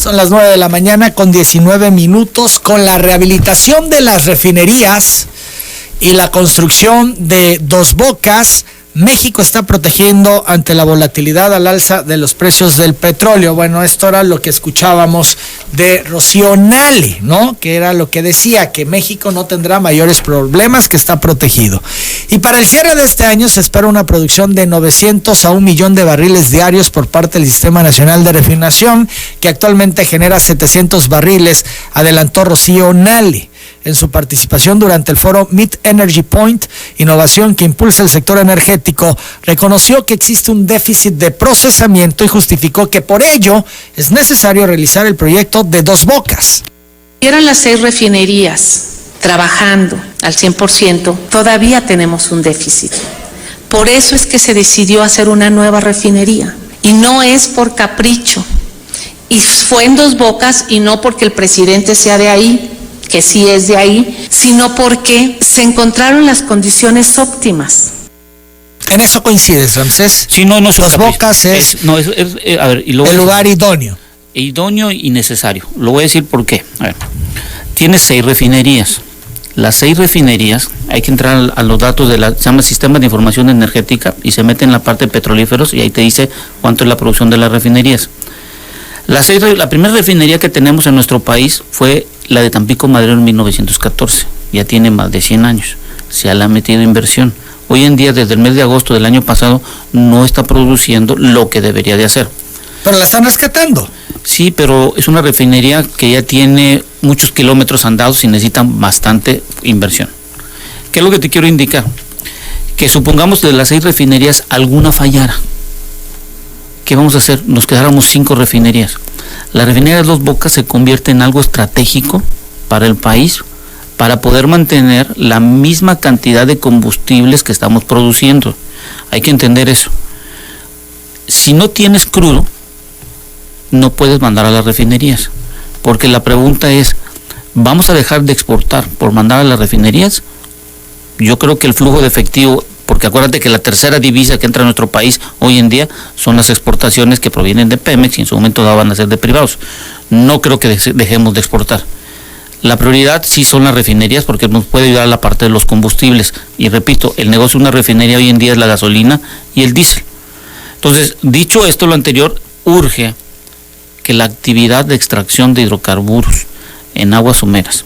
Son las 9 de la mañana con 19 minutos. Con la rehabilitación de las refinerías y la construcción de Dos Bocas, México está protegiendo ante la volatilidad al alza de los precios del petróleo. Bueno, esto era lo que escuchábamos de Rocío Nale, ¿no? Que era lo que decía, que México no tendrá mayores problemas, que está protegido. Y para el cierre de este año se espera una producción de 900 a 1 millón de barriles diarios por parte del Sistema Nacional de Refinación, que actualmente genera 700 barriles, adelantó Rocío Nale en su participación durante el foro Meet Energy Point, innovación que impulsa el sector energético. Reconoció que existe un déficit de procesamiento y justificó que por ello es necesario realizar el proyecto de Dos Bocas. Eran las 6 refinerías trabajando al 100%, todavía tenemos un déficit. Por eso es que se decidió hacer una nueva refinería, y no es por capricho, y fue en Dos Bocas, y no porque el presidente sea de ahí, que sí es de ahí, sino porque se encontraron las condiciones óptimas. ¿En eso coincides, Ramsés? Sí, no Dos Bocas es el lugar idóneo. Idóneo y necesario. Lo voy a decir por qué. A ver, tiene 6 refinerías. Las 6 refinerías, hay que entrar a los datos se llama Sistema de Información Energética, y se mete en la parte de petrolíferos, y ahí te dice cuánto es la producción de las refinerías. La primera refinería que tenemos en nuestro país fue la de Tampico Madero en 1914, ya tiene más de 100 años, se le ha metido inversión. Hoy en día, desde el mes de agosto del año pasado, no está produciendo lo que debería de hacer. Pero la están rescatando. Sí, pero es una refinería que ya tiene muchos kilómetros andados y necesitan bastante inversión. ¿Qué es lo que te quiero indicar? Que supongamos de las 6 refinerías alguna fallara. ¿Qué vamos a hacer? Nos quedáramos 5 refinerías. La refinería de Dos Bocas se convierte en algo estratégico para el país, para poder mantener la misma cantidad de combustibles que estamos produciendo. Hay que entender eso. Si no tienes crudo, no puedes mandar a las refinerías, porque la pregunta es, ¿vamos a dejar de exportar por mandar a las refinerías? Yo creo que el flujo de efectivo, porque acuérdate que la tercera divisa que entra a nuestro país hoy en día son las exportaciones que provienen de Pemex, y en su momento van a ser de privados. No creo que dejemos de exportar. La prioridad sí son las refinerías, porque nos puede ayudar a la parte de los combustibles. Y repito, el negocio de una refinería hoy en día es la gasolina y el diésel. Entonces, dicho esto, lo anterior, urge que la actividad de extracción de hidrocarburos en aguas someras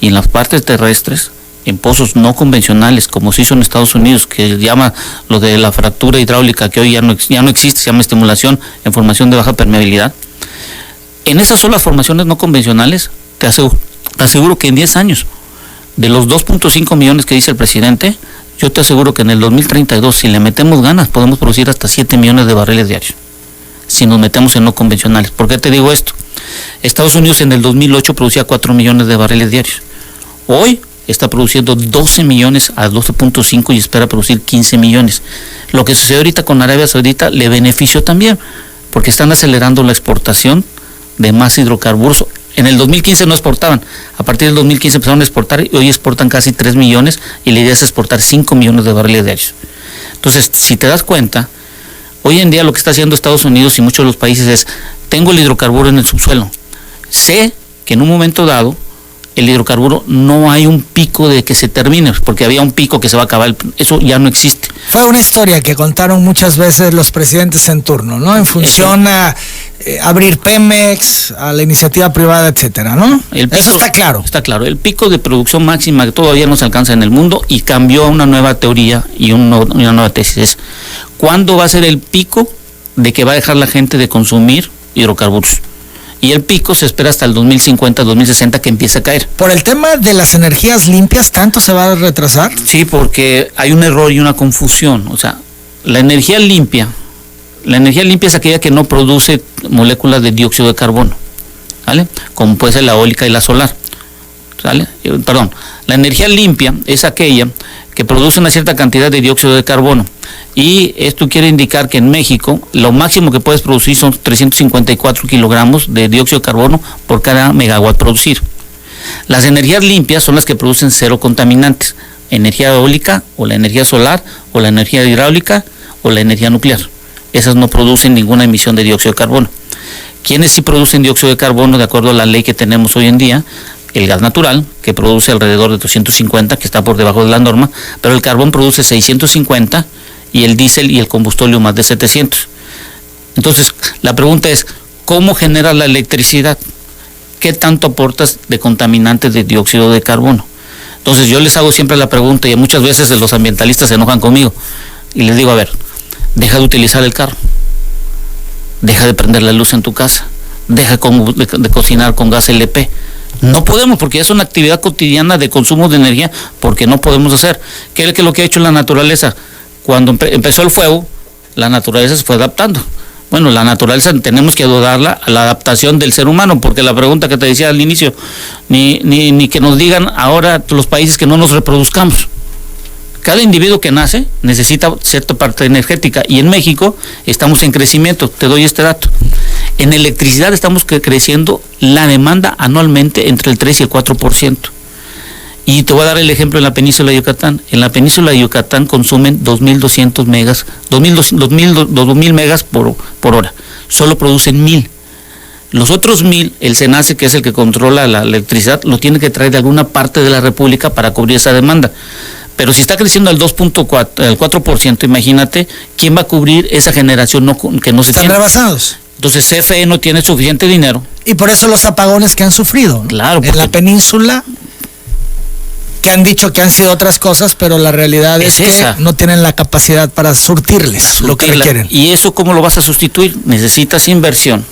y en las partes terrestres, en pozos no convencionales, como se hizo en Estados Unidos, que llama lo de la fractura hidráulica, que hoy ya no existe, se llama estimulación en formación de baja permeabilidad. En esas solas formaciones no convencionales, te aseguro que en 10 años, de los 2.5 millones que dice el presidente, yo te aseguro que en el 2032, si le metemos ganas, podemos producir hasta 7 millones de barriles diarios, si nos metemos en no convencionales. ¿Por qué te digo esto? Estados Unidos en el 2008 producía 4 millones de barriles diarios. Hoy está produciendo 12 millones a 12.5 y espera producir 15 millones. Lo que sucede ahorita con Arabia Saudita le benefició también, porque están acelerando la exportación de más hidrocarburos. En el 2015 no exportaban, a partir del 2015 empezaron a exportar, y hoy exportan casi 3 millones, y la idea es exportar 5 millones de barriles diarios. Entonces, si te das cuenta, hoy en día lo que está haciendo Estados Unidos y muchos de los países es, tengo el hidrocarburo en el subsuelo, sé que en un momento dado el hidrocarburo no hay un pico de que se termine, porque había un pico que se va a acabar, eso ya no existe. Fue una historia que contaron muchas veces los presidentes en turno, ¿no? En función a abrir Pemex, a la iniciativa privada, etcétera, ¿no? Eso está claro. Está claro. El pico de producción máxima que todavía no se alcanza en el mundo, y cambió a una nueva teoría y una nueva tesis. Es, ¿cuándo va a ser el pico de que va a dejar la gente de consumir hidrocarburos? Y el pico se espera hasta el 2050, 2060 que empiece a caer. ¿Por el tema de las energías limpias tanto se va a retrasar? Sí, porque hay un error y una confusión. O sea, la energía limpia es aquella que no produce moléculas de dióxido de carbono, ¿vale? Como puede ser la eólica y la solar, ¿vale? La energía limpia es aquella que produce una cierta cantidad de dióxido de carbono. Y esto quiere indicar que en México lo máximo que puedes producir son 354 kilogramos de dióxido de carbono por cada megawatt producir. Las energías limpias son las que producen 0 contaminantes, energía eólica o la energía solar o la energía hidráulica o la energía nuclear. Esas no producen ninguna emisión de dióxido de carbono. ¿Quiénes sí producen dióxido de carbono de acuerdo a la ley que tenemos hoy en día? El gas natural, que produce alrededor de 250, que está por debajo de la norma, pero el carbón produce 650 y el diésel y el combustóleo más de 700. Entonces, la pregunta es, ¿cómo genera la electricidad? ¿Qué tanto aportas de contaminantes de dióxido de carbono? Entonces, yo les hago siempre la pregunta, y muchas veces los ambientalistas se enojan conmigo, y les digo, a ver, deja de utilizar el carro, deja de prender la luz en tu casa, deja de cocinar con gas LP. No podemos, porque es una actividad cotidiana de consumo de energía, porque no podemos hacer. ¿Qué es lo que ha hecho la naturaleza? Cuando empezó el fuego, la naturaleza se fue adaptando. Bueno, la naturaleza tenemos que ayudarla a la adaptación del ser humano, porque la pregunta que te decía al inicio, ni que nos digan ahora los países que no nos reproduzcamos. Cada individuo que nace necesita cierta parte energética, y en México estamos en crecimiento. Te doy este dato. En electricidad estamos creciendo la demanda anualmente entre el 3 y el 4%. Y te voy a dar el ejemplo en la península de Yucatán. En la península de Yucatán consumen 2.200 megas, 2.000 megas por hora. Solo producen 1.000. Los otros 1.000, el SENACE, que es el que controla la electricidad, lo tiene que traer de alguna parte de la República para cubrir esa demanda. Pero si está creciendo al 4%, imagínate, ¿quién va a cubrir esa generación que no se tiene? Están rebasados. Entonces CFE no tiene suficiente dinero. Y por eso los apagones que han sufrido, ¿no? Claro. En la península, que han dicho que han sido otras cosas, pero la realidad es que no tienen la capacidad para surtirles lo que requieren. ¿Y eso cómo lo vas a sustituir? Necesitas inversión.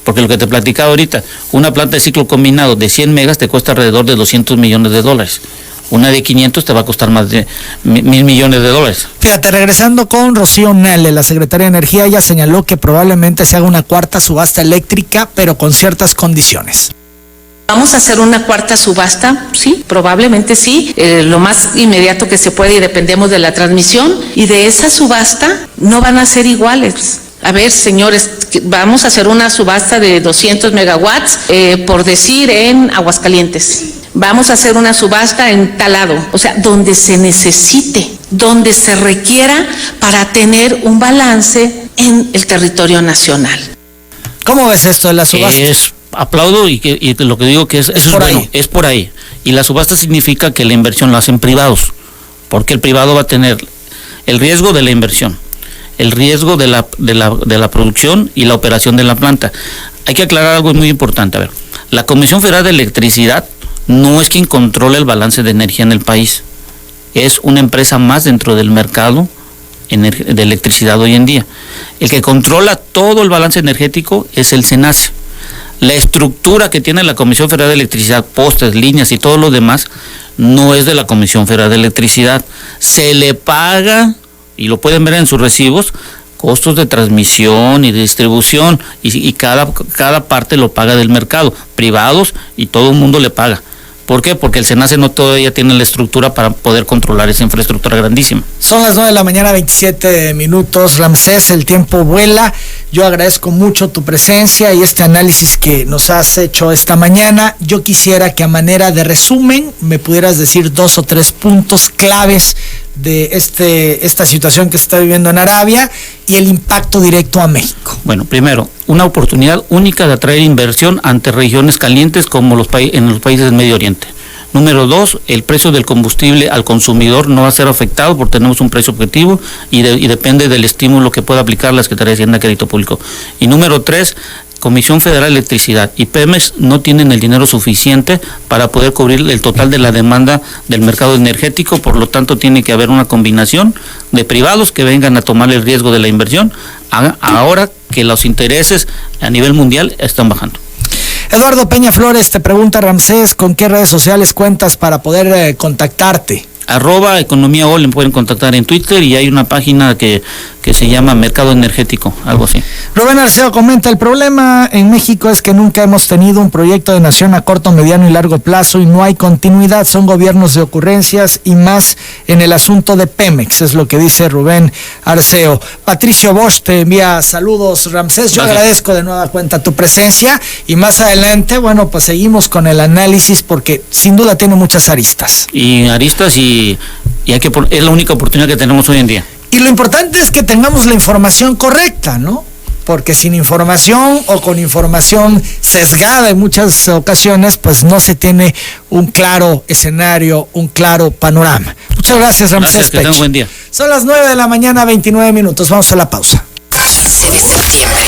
Porque lo que te platicaba ahorita, una planta de ciclo combinado de 100 megas te cuesta alrededor de $200 millones. Una de 500 te va a costar más de $1,000 millones. Fíjate, regresando con Rocío Nale, la secretaria de Energía, ella señaló que probablemente se haga una cuarta subasta eléctrica, pero con ciertas condiciones. ¿Vamos a hacer una cuarta subasta? Sí, probablemente sí, lo más inmediato que se puede, y dependemos de la transmisión. Y de esa subasta no van a ser iguales. A ver, señores, vamos a hacer una subasta de 200 megawatts, por decir, en Aguascalientes. Vamos a hacer una subasta en tal lado, o sea, donde se necesite, donde se requiera para tener un balance en el territorio nacional. ¿Cómo ves esto de la subasta? Aplaudo y lo que digo que eso es bueno, es por ahí. Y la subasta significa que la inversión la hacen privados, porque el privado va a tener el riesgo de la inversión, el riesgo de la producción y la operación de la planta. Hay que aclarar algo muy importante. A ver, la Comisión Federal de Electricidad no es quien controla el balance de energía en el país. Es una empresa más dentro del mercado de electricidad hoy en día. El que controla todo el balance energético es el SENACE. La estructura que tiene la Comisión Federal de Electricidad, postes, líneas y todo lo demás, no es de la Comisión Federal de Electricidad. Se le paga, y lo pueden ver en sus recibos, costos de transmisión y de distribución, y cada parte lo paga del mercado, privados, y todo el mundo le paga. ¿Por qué? Porque el SENACE no todavía tiene la estructura para poder controlar esa infraestructura grandísima. Son las 9 de la mañana, 27 minutos. Ramsés, el tiempo vuela. Yo agradezco mucho tu presencia y este análisis que nos has hecho esta mañana. Yo quisiera que a manera de resumen me pudieras decir 2 o 3 puntos claves de esta situación que se está viviendo en Arabia y el impacto directo a México. Bueno, primero, una oportunidad única de atraer inversión ante regiones calientes como en los países del Medio Oriente. Número 2, el precio del combustible al consumidor no va a ser afectado porque tenemos un precio objetivo y depende del estímulo que pueda aplicar la Secretaría de Hacienda y Crédito Público. Y número 3, Comisión Federal de Electricidad y Pemex no tienen el dinero suficiente para poder cubrir el total de la demanda del mercado energético, por lo tanto tiene que haber una combinación de privados que vengan a tomar el riesgo de la inversión ahora que los intereses a nivel mundial están bajando. Eduardo Peña Flores te pregunta, Ramsés, ¿con qué redes sociales cuentas para poder contactarte? @economía.ol, me pueden contactar en Twitter y hay una página que se llama Mercado Energético, algo así. Rubén Arceo comenta, el problema en México es que nunca hemos tenido un proyecto de nación a corto, mediano y largo plazo y no hay continuidad, son gobiernos de ocurrencias y más en el asunto de Pemex, es lo que dice Rubén Arceo. Patricio Bosch te envía saludos, Ramsés, yo agradezco de nueva cuenta tu presencia y más adelante, bueno, pues seguimos con el análisis porque sin duda tiene muchas aristas. Y es la única oportunidad que tenemos hoy en día. Y lo importante es que tengamos la información correcta, ¿no? porque sin información o con información sesgada en muchas ocasiones, pues no se tiene un claro escenario, un claro panorama. Muchas gracias, Ramsés Pech. Que tenga un buen día. Son las 9 de la mañana, 29 minutos. Vamos a la pausa. 15 de septiembre.